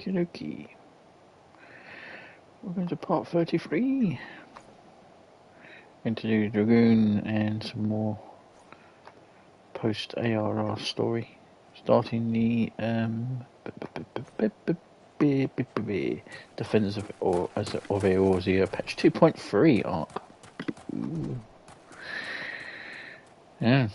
Okie. We're going to part 33. Going to do Dragoon and some more post ARR story. Starting the Defenders of Eorzea patch 2.3 arc. Ooh. Yeah.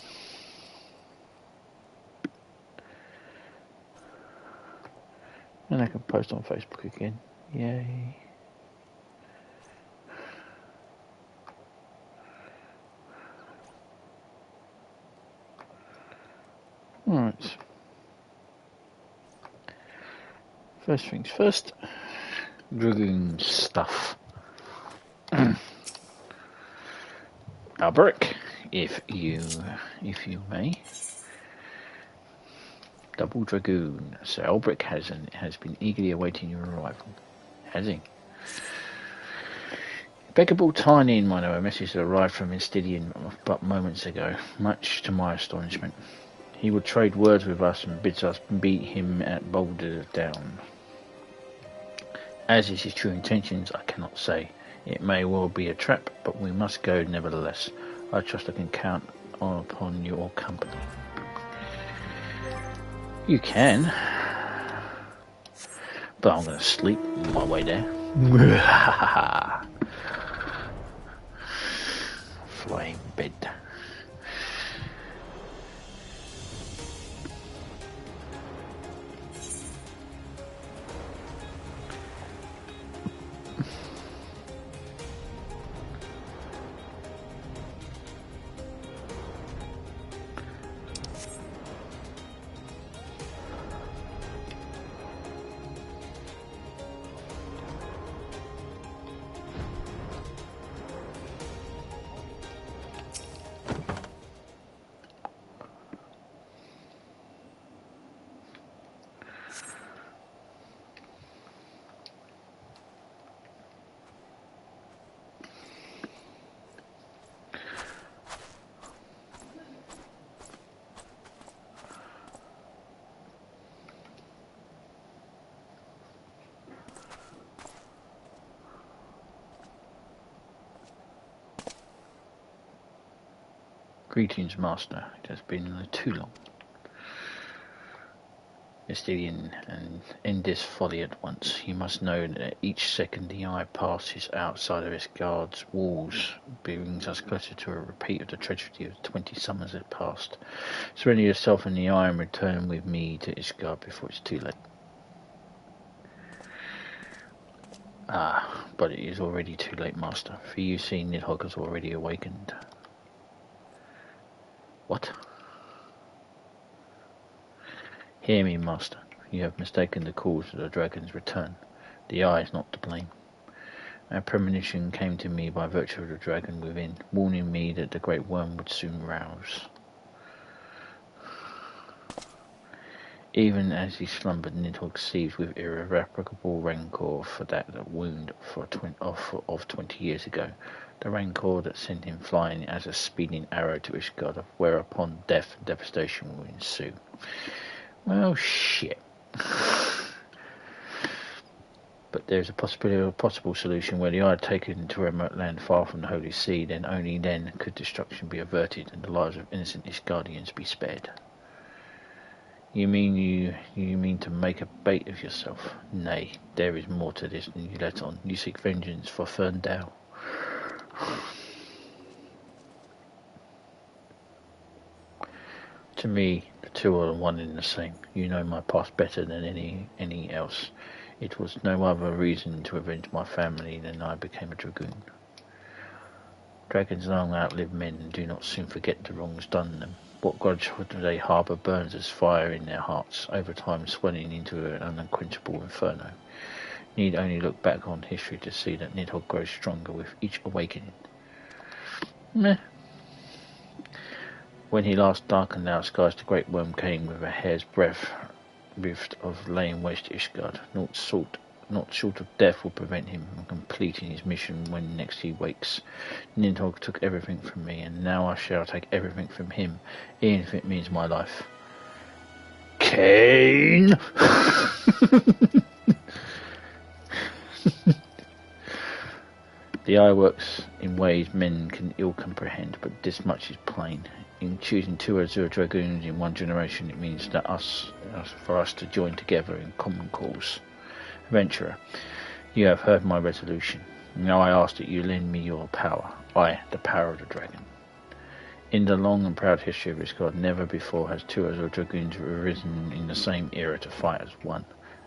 And I can post on Facebook again. Yay. Alright. First things first. Dragoon stuff. Alberic, if you may. Double Dragoon. Sir Alberic has been eagerly awaiting your arrival. Has he? Impeccable timing, Mino. A message arrived from Instidian but moments ago, much to my astonishment. He will trade words with us and bids us beat him at Boulder Down. As is his true intentions, I cannot say. It may well be a trap, but we must go nevertheless. I trust I can count upon your company. You can. But I'm going to sleep on my way there. Flying bed. Greetings, Master. It has been too long. Instidian, and end this folly at once. You must know that each second the eye passes outside of Isgard's walls brings us closer to a repeat of the tragedy of 20 summers that passed. Surrender yourself in the eye and return with me to Isgard before it's too late. Ah, but it is already too late, Master. For you see, Nidhogg has already awakened. What? Hear me, Master. You have mistaken the cause of the dragon's return. The eye is not to blame. A premonition came to me by virtue of the dragon within, warning me that the great worm would soon rouse. Even as he slumbered, Nidhogg seized with irrevocable rancor for that wound of 20 years ago. The rancor that sent him flying as a speeding arrow to Ishgard, whereupon death and devastation will ensue. Well, shit. But there's a possibility of a possible solution where the eye taken to a remote land far from the Holy See, then only then could destruction be averted and the lives of innocent Ishgardians be spared. You mean to make a bait of yourself? Nay, there is more to this than you let on. You seek vengeance for Ferndale. To me, the two are one and the same. You know my past better than any else. It was no other reason to avenge my family than I became a dragoon. Dragons long outlive men and do not soon forget the wrongs done them. What grudge they harbour burns as fire in their hearts, over time swelling into an unquenchable inferno. Need only look back on history to see that Nidhogg grows stronger with each awakening. Meh. When he last darkened our skies, the great worm came with a hair's breadth of laying waste to Ishgard. Not short of death will prevent him from completing his mission when next he wakes. Nidhogg took everything from me, and now I shall take everything from him, even if it means my life. Cain! The eye works in ways men can ill comprehend, but this much is plain. In choosing 2 Azure Dragoons in one generation, it means that for us to join together in common cause. Adventurer, you have heard my resolution. Now I ask that you lend me your power. The power of the dragon. In the long and proud history of Isgard, never before has 2 Azure Dragoons arisen in the same era to fight as one.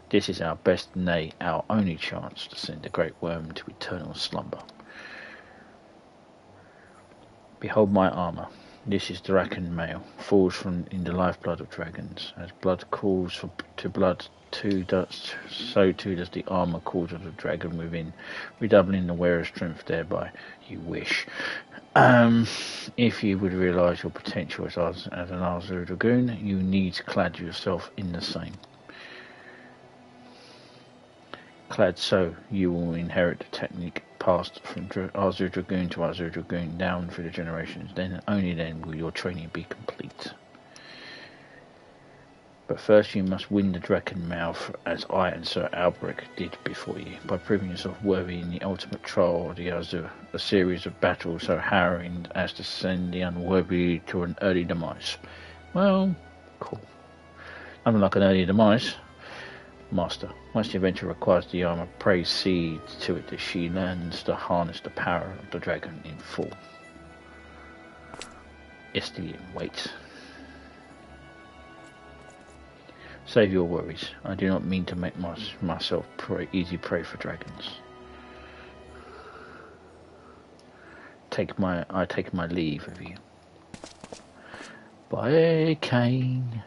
This is our best, nay, our only chance to send the great worm to eternal slumber. Behold my armour. This is Draken mail, forged in the lifeblood of dragons. As blood calls to blood, so too does the armour call to the dragon within, redoubling the wearer's strength thereby. You wish. If you would realise your potential as an Azure Dragoon, you need to clad yourself in the same. Clad so, you will inherit the technique passed from Azure Dragoon to Azure Dragoon down through the generations. Then and only then will your training be complete. But first you must win the Draken mouth, as I and Sir Albrecht did before you, by proving yourself worthy in the ultimate trial of the Azure, a series of battles so harrowing as to send the unworthy to an early demise. Well, cool. Nothing like an early demise. Master, once the adventure requires the armour, pray see to it that she learns to harness the power of the dragon in full. Estienne, wait. Save your worries. I do not mean to make myself easy prey for dragons. I take my leave of you. Bye, Kane.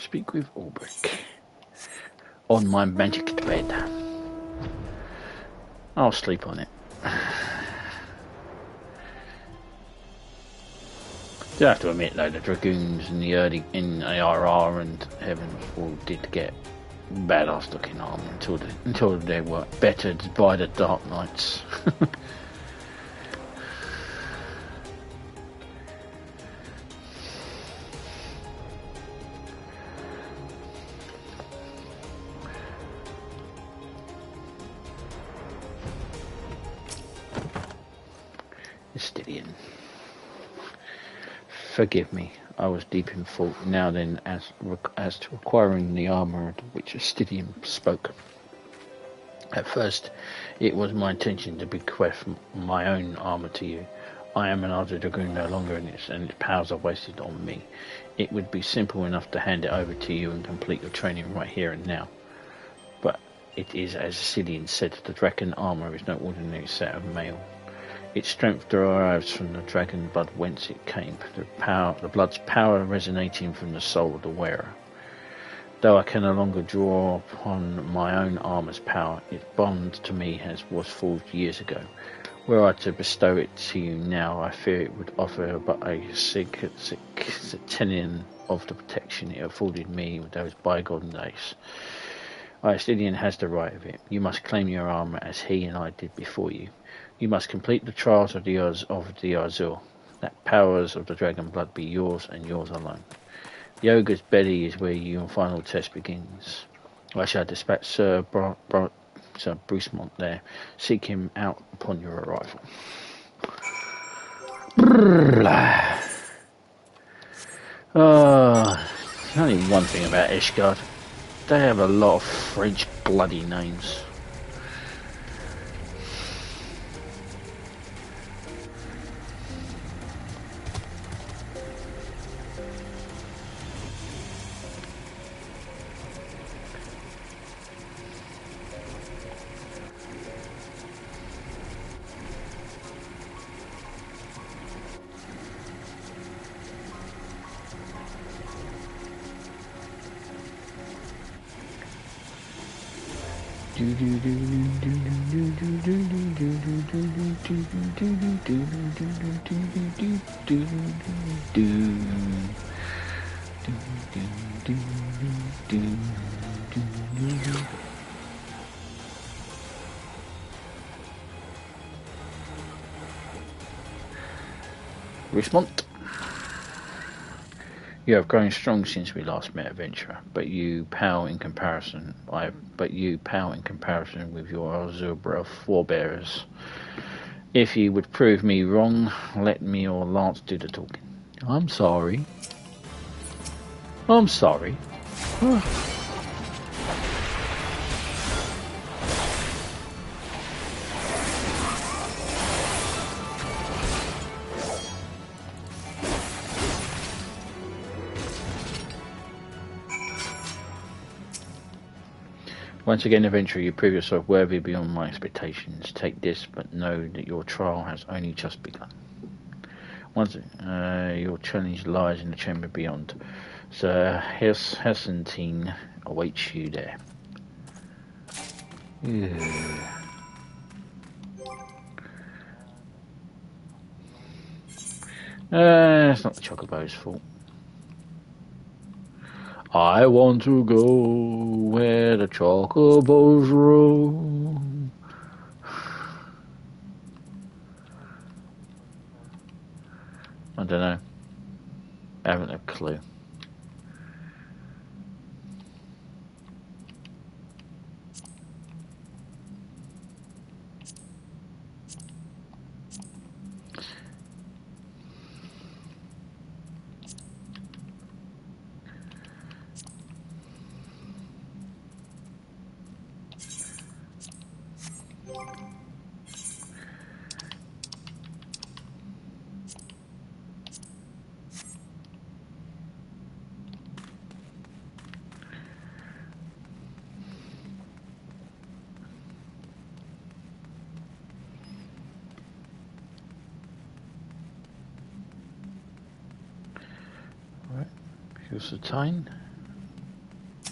Speak with Albrecht. On my magic bed. I'll sleep on it. Do have to admit though, the Dragoons in ARR and Heavens all did get badass looking armor until they were bettered by the Dark Knights. Forgive me, I was deep in thought. Now then, as to acquiring the armour of which Estienne spoke. At first, it was my intention to bequeath my own armour to you. I am an Azure Dragoon no longer, and its powers are wasted on me. It would be simple enough to hand it over to you and complete your training right here and now. But it is, as Estienne said, the Draken armour is no ordinary set of mail. Its strength derives from the dragon blood whence it came, the blood's power resonating from the soul of the wearer. Though I can no longer draw upon my own armour's power, its bond to me was forged years ago. Were I to bestow it to you now, I fear it would offer but a centennial of the protection it afforded me with those bygone days. Estienne has the right of it. You must claim your armour as he and I did before you. You must complete the trials of the Azure, that powers of the dragon blood be yours and yours alone. The ogre's belly is where your final test begins. I shall dispatch Sir Brucemont there. Seek him out upon your arrival. Only one thing about Ishgard. They have a lot of French bloody names. Respond. You have grown strong since we last met, adventurer, but you pale in comparison. But you pale in comparison with your Azura forebears. If you would prove me wrong, let me or Lance do the talking. I'm sorry. I'm sorry. Once again, adventurer, you prove yourself worthy beyond my expectations. Take this, but know that your trial has only just begun. Once your challenge lies in the chamber beyond. Sir Hessentine awaits you there. It's not the Chocobo's fault. I want to go where the Chocobos roam. I don't know. I haven't a clue. Hessentine,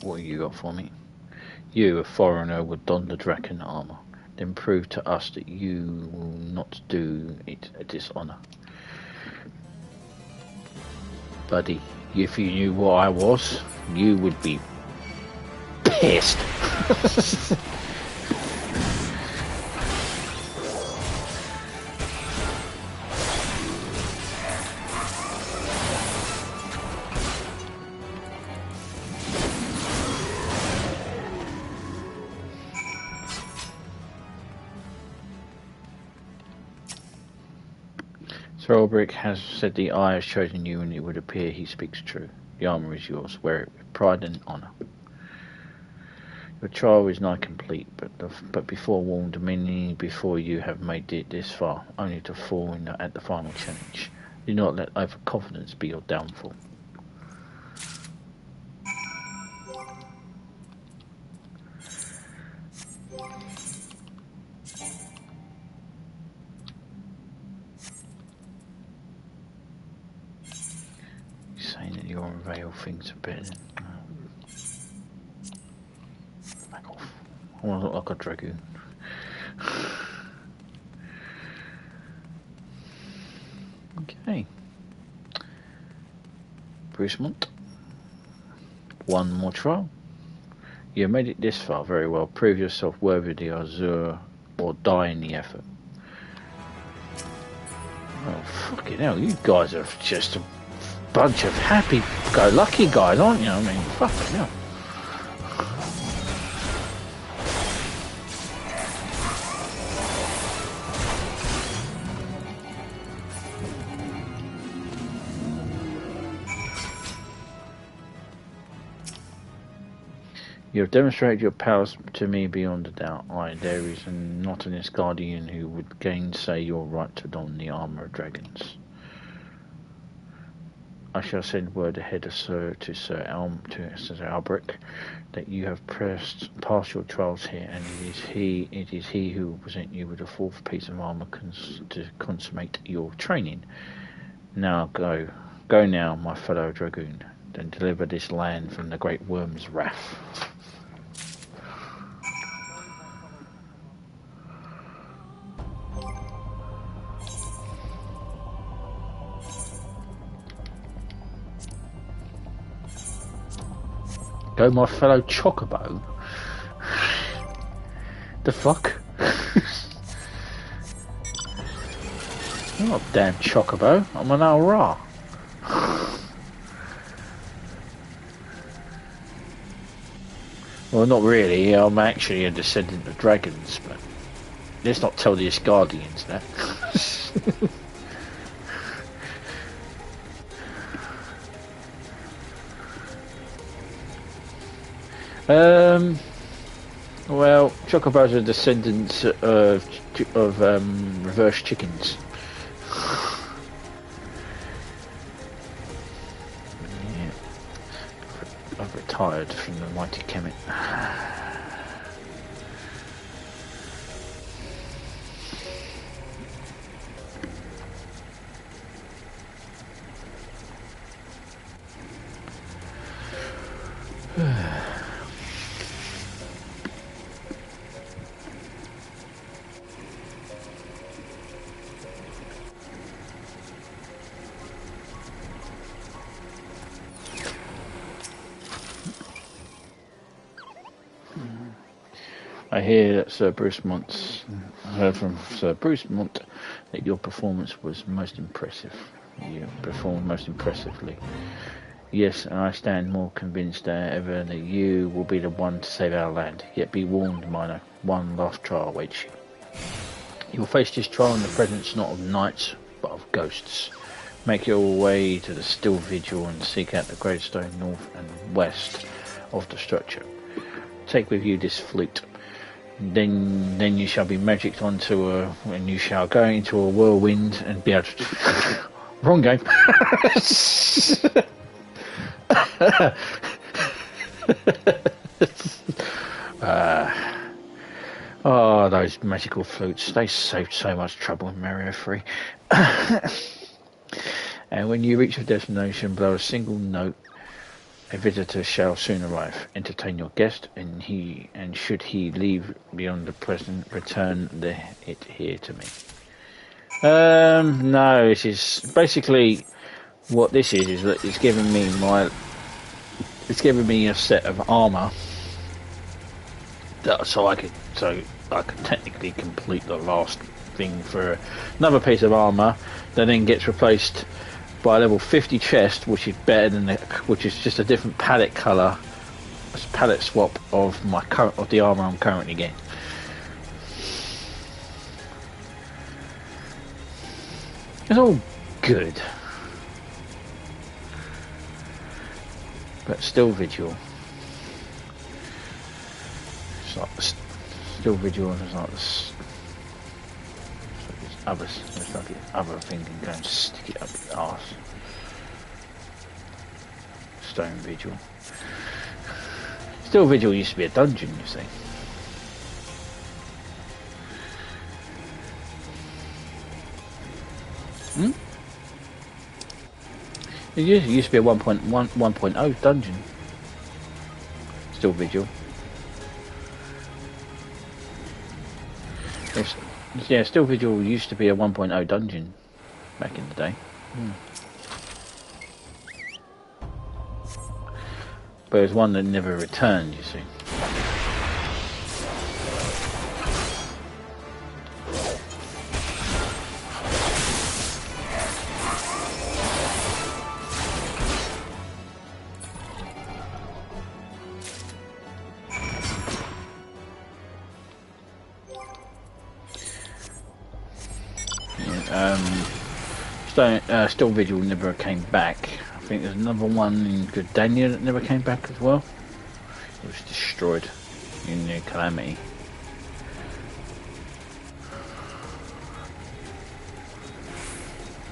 what you got for me? You, a foreigner, would don the Dragoon armor, then prove to us that you will not do it a dishonor. Buddy, if you knew what I was, you would be pissed. Thorolbrick has said the Eye has chosen you, and it would appear he speaks true. The armor is yours. Wear it with pride and honour. Your trial is nigh complete, but before warned, many before you have made it this far, only to fall at the final challenge. Do not let overconfidence be your downfall. Unveil things a bit. Back off. I want to look like a Dragoon. Okay. Brucemont. One more trial. You have made it this far very well. Prove yourself worthy of the Azure or die in the effort. Oh, fucking hell, you guys are just a bunch of happy-go-lucky guys, aren't you? I mean, fucking hell. You have demonstrated your powers to me beyond a doubt. There is not an Asgardian who would gainsay your right to don the armour of dragons. I shall send word ahead of Sir Albrecht that you have passed your trials here, and it is he who will present you with a fourth piece of armour to consummate your training. Now go now, my fellow Dragoon, and deliver this land from the great worm's wrath. Go, my fellow chocobo. The fuck? I'm not a damn chocobo. I'm an ARR. Well, not really. I'm actually a descendant of Dragoons, but let's not tell the Guardians that. Well, chocobos are descendants of reverse chickens. Yeah. I've retired from the mighty Kemet. I hear that I heard from Sir Bruce Mont that your performance was most impressive. You performed most impressively. Yes, and I stand more convinced than ever that you will be the one to save our land. Yet be warned, Mino, one last trial awaits you. You will face this trial in the presence not of knights, but of ghosts. Make your way to the still vigil and seek out the gravestone north and west of the structure. Take with you this flute. Then you shall be magicked onto and you shall go into a whirlwind and be able to... Wrong game. Oh, those magical flutes. They saved so much trouble in Mario 3. And when you reach your destination, blow a single note. A visitor shall soon arrive. Entertain your guest, and should he leave beyond the present, return it here to me. No, this is basically what this is that it's giving me a set of armor so I could technically complete the last thing for another piece of armor that then gets replaced by a level 50 chest, which is better than which is just a different palette color, a palette swap of the armor I'm currently getting. It's all good, but still vigil. It's like still vigil, and it's like this. It's like the other thing can go and stick it up the arse. Stone Vigil. Still Vigil used to be a dungeon, you see. It used to be a 1.0 dungeon. Still Vigil. Yeah, Still Vigil used to be a 1.0 dungeon back in the day. But it was one that never returned, you see. Still Vigil never came back. I think there's another one in Gridania that never came back as well. It was destroyed in the Calamity.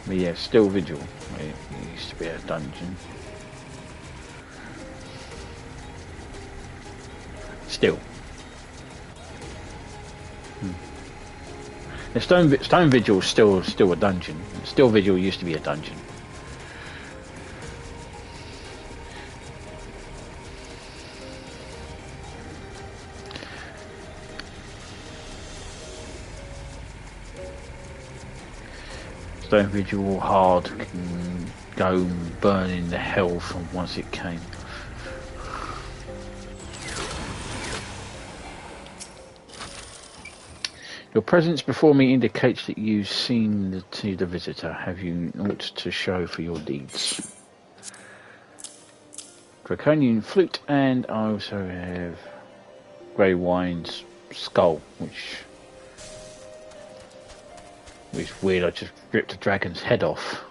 But yeah, Still Vigil. It used to be a dungeon. Still. The Stone Vigil is still a dungeon. Still Vigil used to be a dungeon. Stone Vigil hard can go burning the hell from once it came. Your presence before me indicates that you've seen the visitor. Have you naught to show for your deeds? Draconian flute, and I also have grey wine's skull, which is weird. I just ripped a dragon's head off.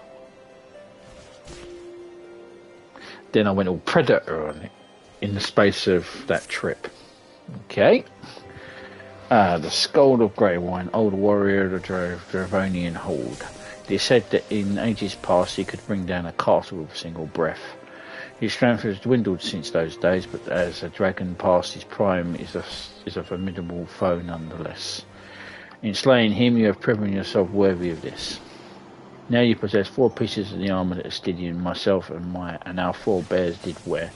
Then I went all predator on it in the space of that trip. Okay. The skull of grey wine, old warrior of the Dravonian hold. It is said that in ages past he could bring down a castle with a single breath. His strength has dwindled since those days, but as a dragon past his prime is a formidable foe nonetheless. In slaying him, you have proven yourself worthy of this. Now you possess 4 pieces of the armour that Astidian, myself, and our 4 bears did wear.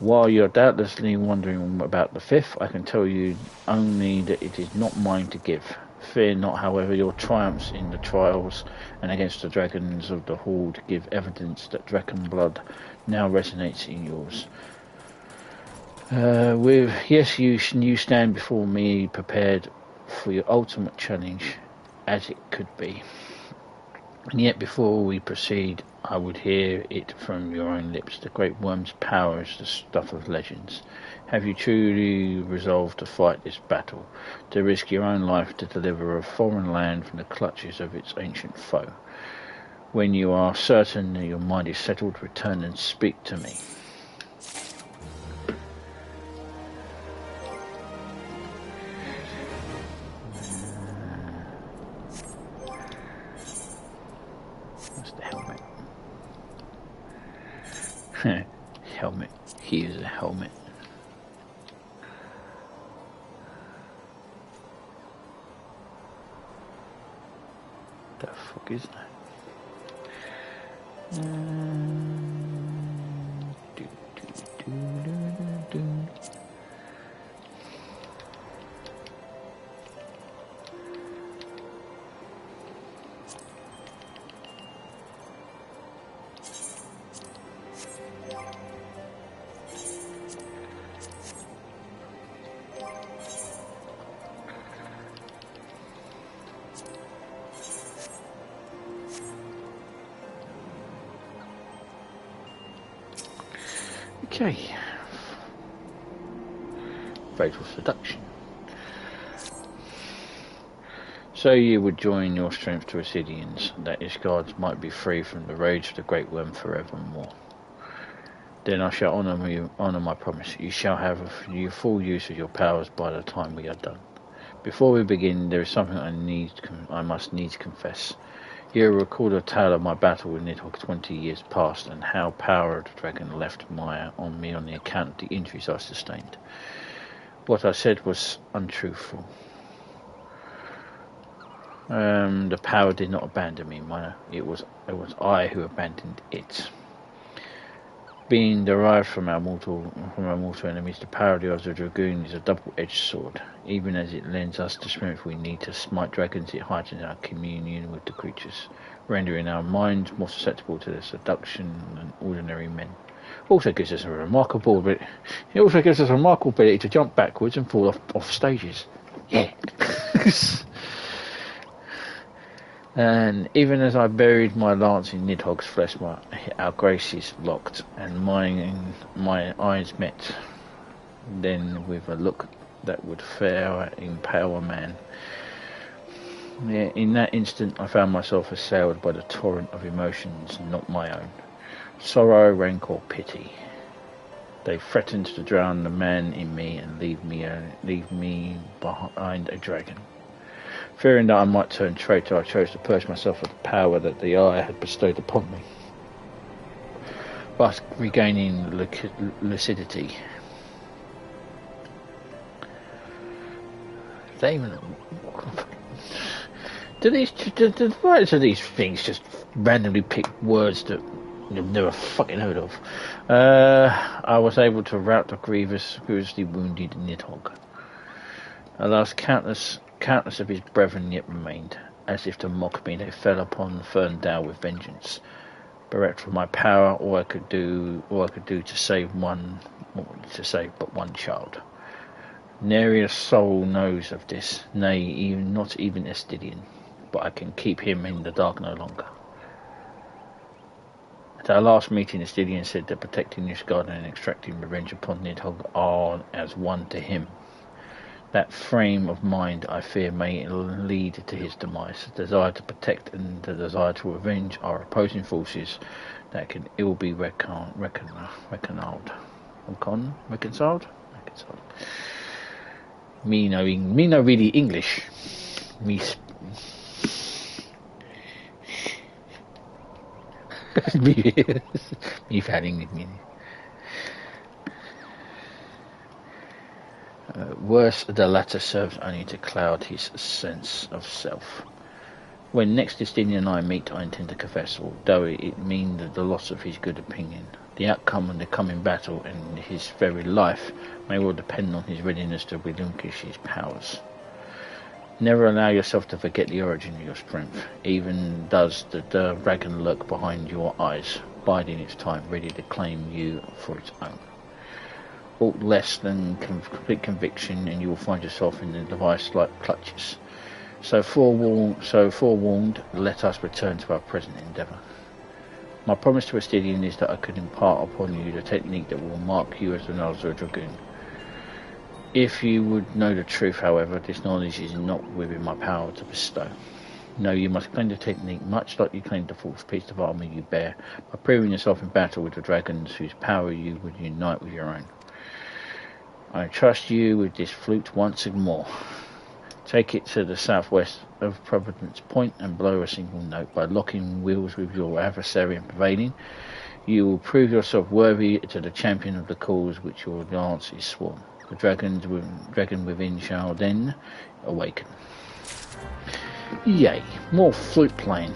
While you're doubtlessly wondering about the 5th, I can tell you only that it is not mine to give. Fear not, however, your triumphs in the trials and against the dragons of the Horde give evidence that dragon blood now resonates in yours. You stand before me prepared for your ultimate challenge, as it could be. And yet before we proceed, I would hear it from your own lips. The great worm's power is the stuff of legends. Have you truly resolved to fight this battle, to risk your own life to deliver a foreign land from the clutches of its ancient foe? When you are certain that your mind is settled, return and speak to me. What's the helmet? Helmet. Here's a helmet. The fuck is that? Okay. Fatal seduction. So you would join your strength to Assidians, that his guards might be free from the rage of the Great Worm forevermore. Then I shall honour my promise. You shall have full use of your powers by the time we are done. Before we begin, there is something I must needs confess. You recall a tale of my battle with Nidhogg 20 years past, and how power of the dragon left on me on the account of the injuries I sustained. What I said was untruthful. The power did not abandon me, Mino. It was I who abandoned it. Being derived from our mortal enemies, the power of the Dragoon is a double-edged sword. Even as it lends us the strength we need to smite dragons, it heightens our communion with the creatures, rendering our minds more susceptible to their seduction than ordinary men. It also gives us a remarkable ability to jump backwards and fall off stages. Yeah. And even as I buried my lance in Nidhogg's flesh, our graces locked, and my eyes met. Then, with a look that would fair impale a man. In that instant, I found myself assailed by the torrent of emotions not my own. Sorrow, rancor, pity. They threatened to drown the man in me and leave me behind a dragon. Fearing that I might turn traitor, I chose to purge myself of the power that the eye had bestowed upon me. But regaining lucidity. Do the writers of these things just randomly pick words that you've never fucking heard of? I was able to rout the grievously wounded Nidhogg. Alas, countless of his brethren yet remained. As if to mock me, they fell upon Ferndale with vengeance. Bereft from my power, all I could do to save but one child. Nary a soul knows of this, nay, not even Estidian, but I can keep him in the dark no longer. At our last meeting, Estidian said that protecting this garden and extracting revenge upon Nidhogg are as one to him. That frame of mind, I fear, may lead to his demise. The desire to protect and the desire to revenge are opposing forces that can ill be reconciled. Mino really English. Me fanning with me. Worse, the latter serves only to cloud his sense of self. When next Destiny and I meet, I intend to confess, although it mean the loss of his good opinion. The outcome of the coming battle and his very life may well depend on his readiness to relinquish his powers. Never allow yourself to forget the origin of your strength. Even does the dragon lurk behind your eyes, biding its time, ready to claim you for its own. Aught less than complete conviction, and you will find yourself in the device-like clutches. So forewarned, let us return to our present endeavour. My promise to Estidian is that I could impart upon you the technique that will mark you as another Dragoon. If you would know the truth, however, this knowledge is not within my power to bestow. No, you must claim the technique much like you claimed the false piece of armour you bear, by proving yourself in battle with the dragons whose power you would unite with your own. I trust you with this flute once more. Take it to the southwest of Providence Point and blow a single note. By locking wheels with your adversary and prevailing, you will prove yourself worthy to the champion of the cause which your lance is sworn. The dragon within shall then awaken. Yay, more flute playing.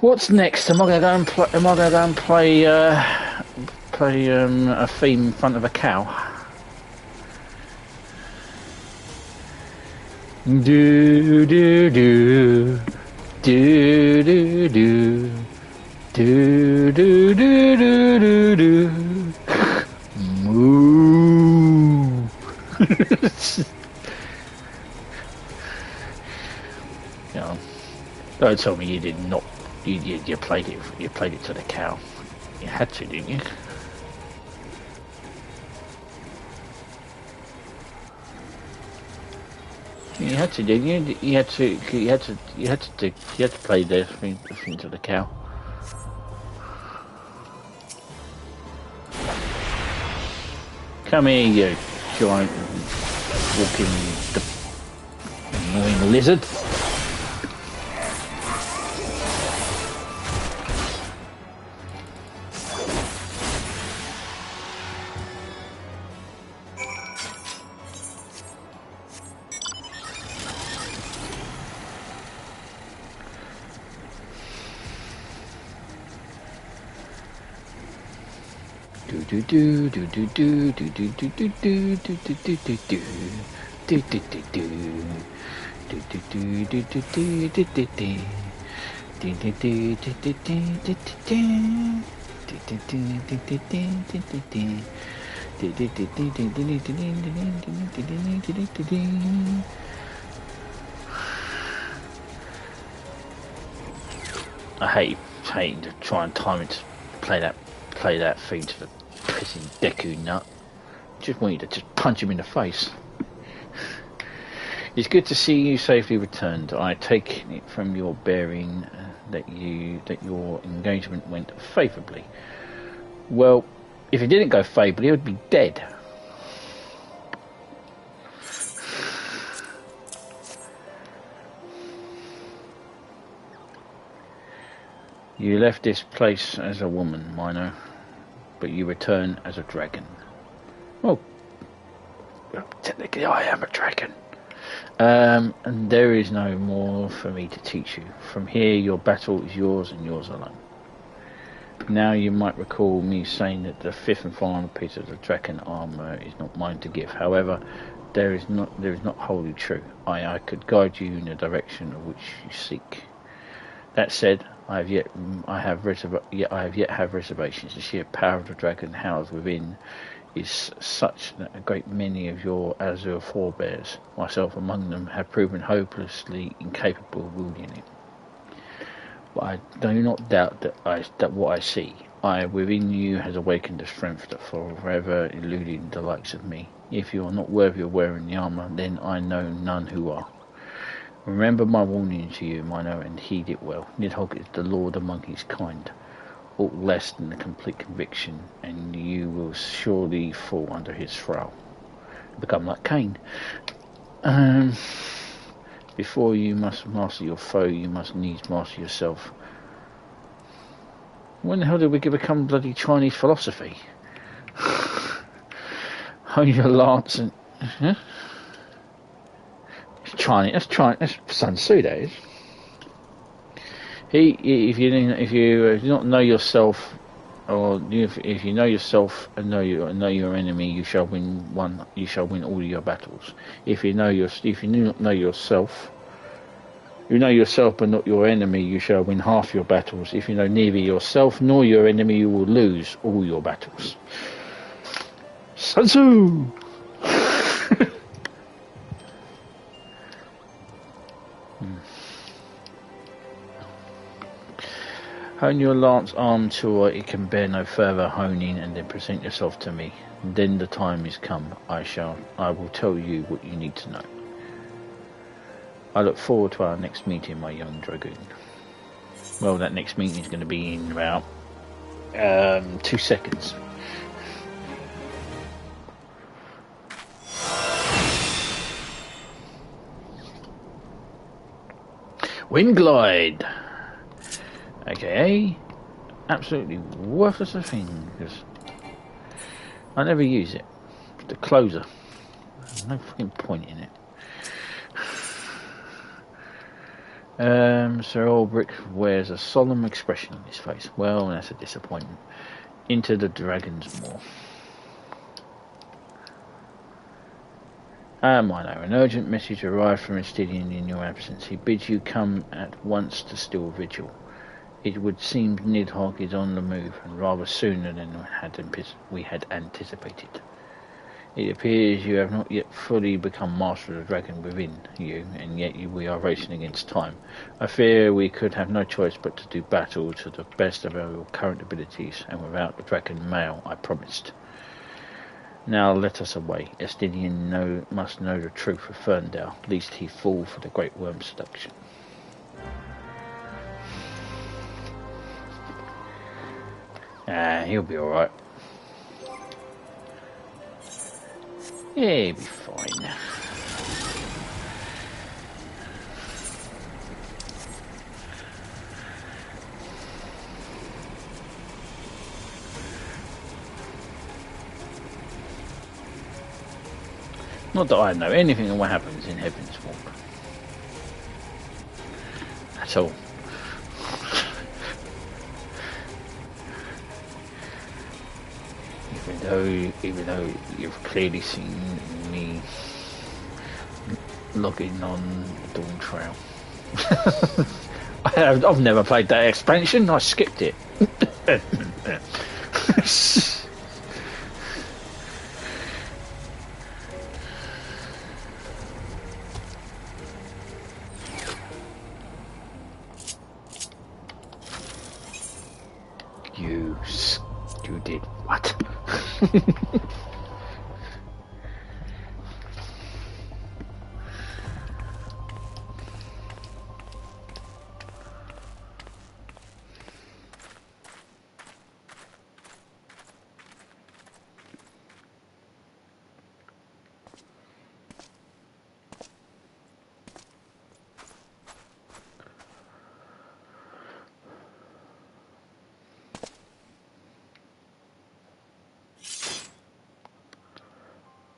What's next? Am I going to go and play a theme in front of a cow? Do do do do do do do do do do do. Moo. No, don't tell me you did not. You played it. You played it to the cow. You had to, didn't you? You had to, didn't you? You had to play the thing to the cow. Come here, you giant walking annoying lizard. Do do do do do do do do do do do do do do do I hate to try and time it to play that thing to the pissing Deku nut. Just want you to just punch him in the face. It's good to see you safely returned. I take it from your bearing that your engagement went favourably. Well, if it didn't go favourably, it would be dead. You left this place as a woman, Mino, but you return as a dragon. Well, technically I am a dragon. And there is no more for me to teach you. From here, your battle is yours and yours alone. Now you might recall me saying that the fifth and final piece of the dragon armour is not mine to give. However, there is not wholly true. I could guide you in the direction of which you seek. That said, I have yet have reservations. The sheer power of the dragon housed within is such that a great many of your Azure forebears, myself among them, have proven hopelessly incapable of wielding it. But I do not doubt that what I see within you has awakened a strength that forever eluded the likes of me. If you are not worthy of wearing the armour, then I know none who are. Remember my warning to you, Mino, and heed it well. Nidhogg is the lord among his kind. Aught less than a complete conviction, and you will surely fall under his thrall. Become like Cain. Before you must master your foe, you must needs master yourself. When the hell did we become bloody Chinese philosophy? Hone your lance and... Huh? It's Chinese. That's Sun Tzu, that is. If you do not know yourself, or if you know yourself and know your enemy, you shall win one. You shall win all your battles. If you do not know yourself, you know yourself but not your enemy, you shall win half your battles. If you know neither yourself nor your enemy, you will lose all your battles. Sun Tzu. Hone your lance arm till it can bear no further honing, and then present yourself to me. Then the time is come. I will tell you what you need to know. I look forward to our next meeting, my young Dragoon. Well, that next meeting is going to be in about 2 seconds. Wind Glide. AKA absolutely worthless a thing because I never use it. The closer. There's no fucking point in it. Sir Ulbricht wears a solemn expression on his face. Well, that's a disappointment. Into the Dragon's Maw. Mino, an urgent message arrived from Estidian in your absence. He bids you come at once to still vigil. It would seem Nidhogg is on the move, and rather sooner than we had anticipated. It appears you have not yet fully become master of the dragon within you, and yet we are racing against time. I fear we could have no choice but to do battle to the best of our current abilities, and without the dragon mail I promised. Now let us away. Estidian must know the truth of Ferndale, lest he fall for the Great Worm's seduction. He'll be alright. Yeah, he'll be fine. Not that I know anything of what happens in Heaven's Walk. At all. Even though you've clearly seen me logging on the Dawn Trail. I've never played that expansion. I skipped it. You did what?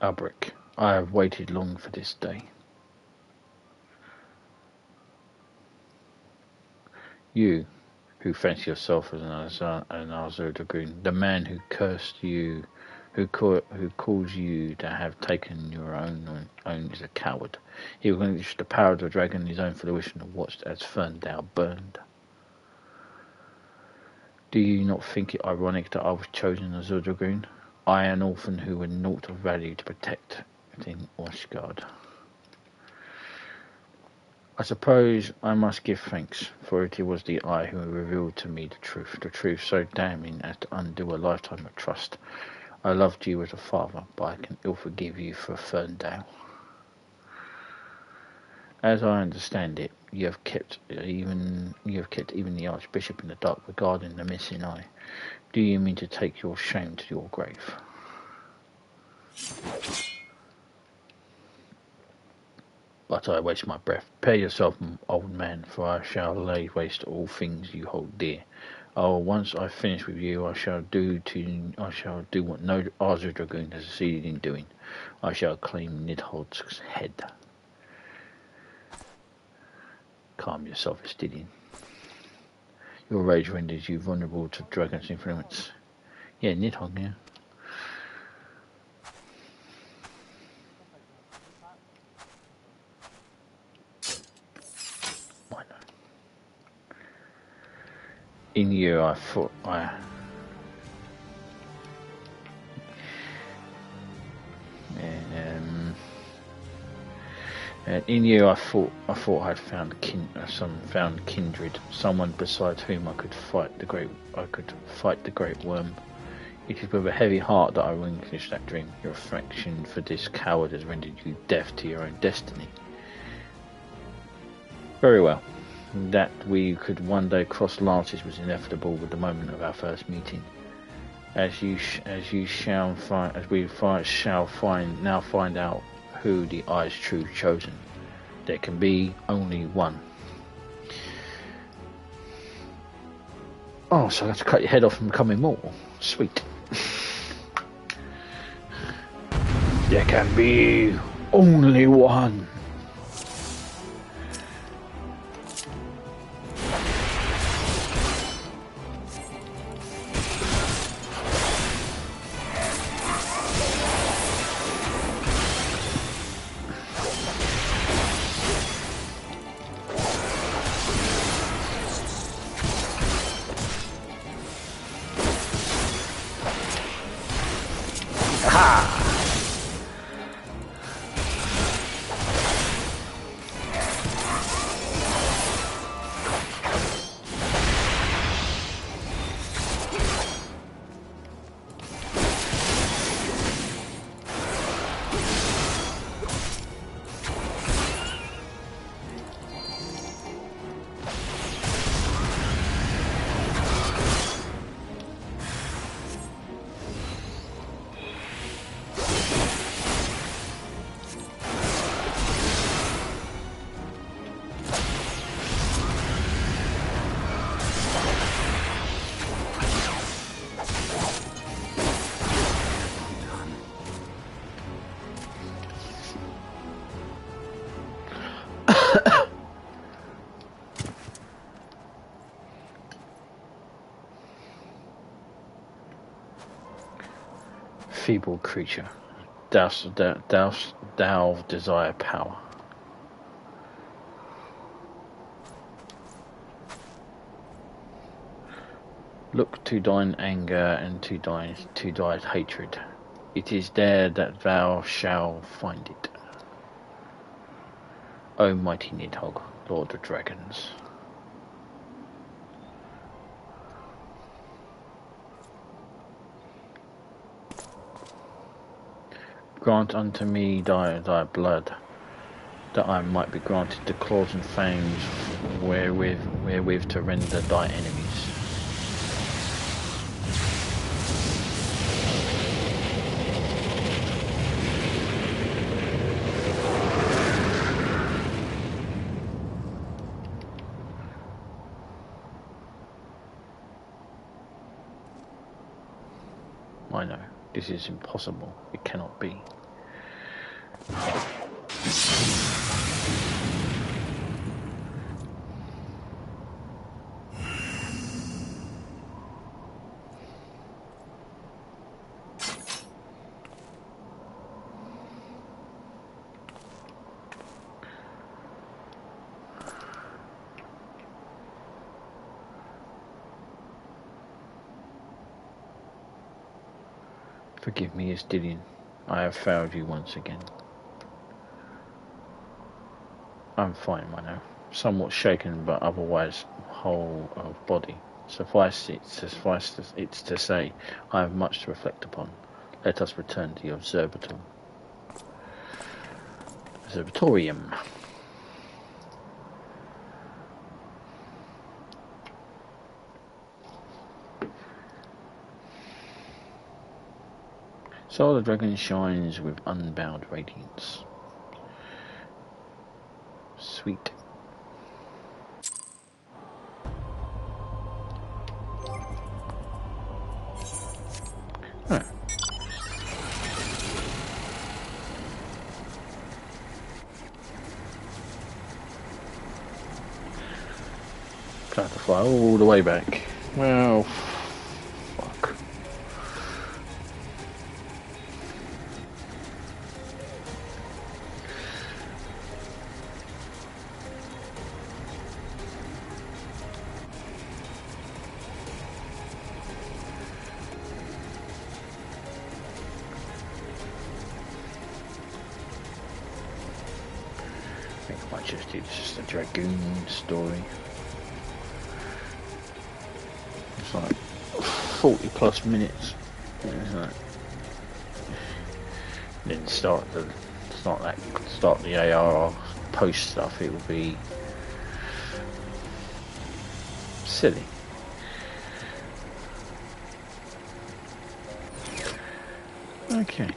Ulbricht, I have waited long for this day. You, who fancy yourself as an Azure Dragoon, the man who cursed you, who calls you to have taken your own is a coward. He will unleash the power of the dragon in his own fruition and watched as Ferndale burned. Do you not think it ironic that I was chosen as a Dragoon? I, an orphan who had naught of value to protect in Osgard. I suppose I must give thanks, for it was the eye who revealed to me the truth so damning as to undo a lifetime of trust. I loved you as a father, but I can ill forgive you for Ferndale. As I understand it, you have kept even the Archbishop in the dark regarding the missing eye. Do you mean to take your shame to your grave? But I waste my breath. Prepare yourself, old man, for I shall lay waste to all things you hold dear. Oh, once I've finished with you, I shall do what no Arzer Dragoon has succeeded in doing. I shall claim Nidhogg's head. Calm yourself, Estidian. Your rage renders you vulnerable to Dragon's influence. Yeah, Nidhogg, yeah. In you, I thought I'd found kindred, someone besides whom I could fight the great worm. It is with a heavy heart that I relinquish that dream. Your affection for this coward has rendered you deaf to your own destiny. Very well. That we could one day cross lances was inevitable with the moment of our first meeting. As we shall find out who the eye's true chosen. There can be only one. Oh, so I have to cut your head off and become immortal. Sweet. There can be only one. Feeble creature, thou desire power. Look to thine anger and to thy hatred. It is there that thou shalt find it. O mighty Nidhogg, Lord of Dragons. Grant unto me thy blood, that I might be granted the claws and fangs wherewith to render thy enemies. I know, this is impossible. It cannot be. Forgive me, Estilian. I have failed you once again. I'm fine, Mino. Somewhat shaken, but otherwise whole of body. Suffice it to say, I have much to reflect upon. Let us return to the observatorium. So the dragon shines with unbound radiance. Sweet. Huh. Try to fly all the way back. Well, fuck. I think I might just do just a Dragoon story. It's like 40 plus minutes. Then start the ARR post stuff. It will be silly. Okay.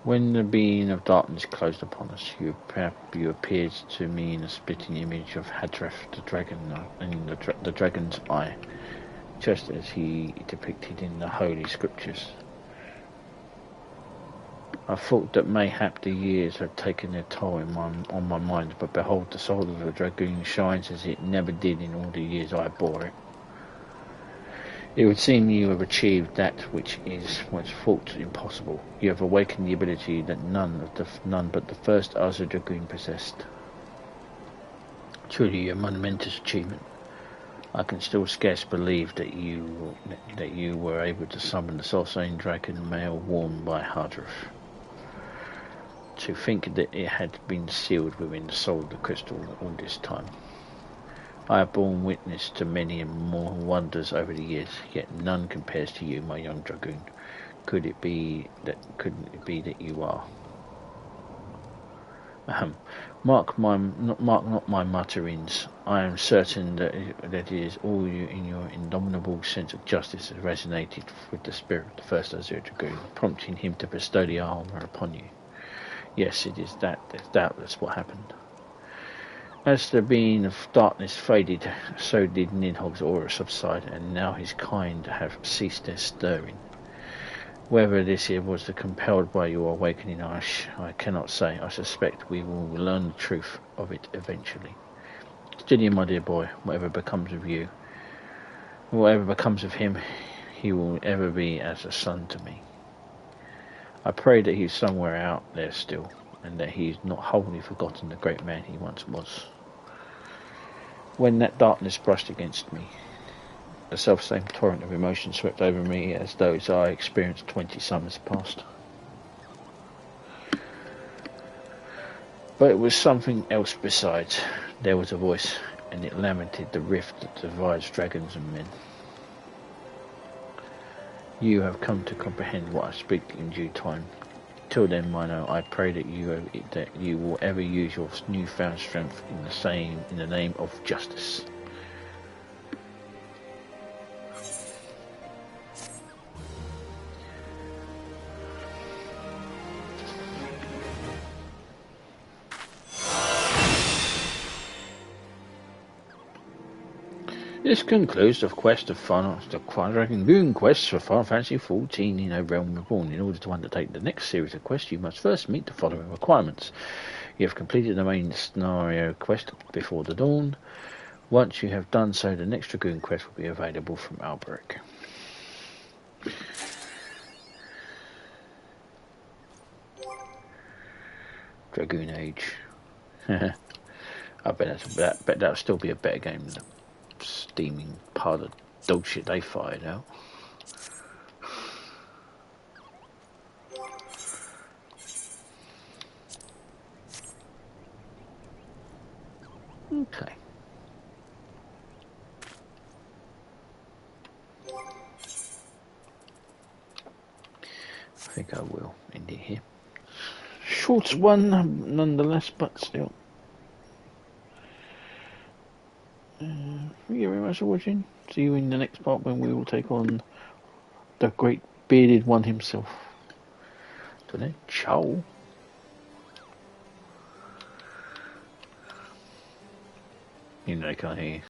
When the being of darkness closed upon us, you appeared to me in a splitting image of Hadref the dragon, in the dragon's eye, just as he depicted in the holy scriptures. I thought that mayhap the years had taken their toll on my mind, but behold, the soul of the dragoon shines as it never did in all the years I bore it. It would seem you have achieved that which is once thought impossible. You have awakened the ability that none but the first Azure Dragoon possessed. Truly a monumentous achievement. I can still scarce believe that you were able to summon the Solsane dragon male worn by Hadref. To think that it had been sealed within the soul of the crystal all this time. I have borne witness to many and more wonders over the years, yet none compares to you, my young dragoon. Couldn't it be that you are? Mark not my mutterings. I am certain that it is all you in your indomitable sense of justice has resonated with the spirit of the first Azure Dragoon, prompting him to bestow the armour upon you. Yes, it is doubtless what happened. As the being of darkness faded, so did Nidhogg's aura subside, and now his kind have ceased their stirring. Whether this was compelled by your awakening, I cannot say. I suspect we will learn the truth of it eventually. Still, my dear boy, whatever becomes of him, he will ever be as a son to me. I pray that he is somewhere out there still, and that he is not wholly forgotten the great man he once was. When that darkness brushed against me, the self-same torrent of emotion swept over me as those I experienced 20 summers past. But it was something else besides. There was a voice, and it lamented the rift that divides dragons and men. You have come to comprehend what I speak in due time. Till then, Mino, I pray that you will ever use your newfound strength in the name of justice. This concludes the quest of the Dragoon quests for Final Fantasy XIV in A Realm Reborn. In order to undertake the next series of quests, you must first meet the following requirements. You have completed the main scenario quest before the dawn. Once you have done so, the next Dragoon quest will be available from Alberic. Dragoon Age. I bet that'll still be a better game than the steaming pile of dog shit they fired out. Okay. I think I will end it here. Short one, nonetheless, but still. Thank you very much for watching. See you in the next part when we will take on the great bearded one himself. Till then, ciao. Even though they can't hear you.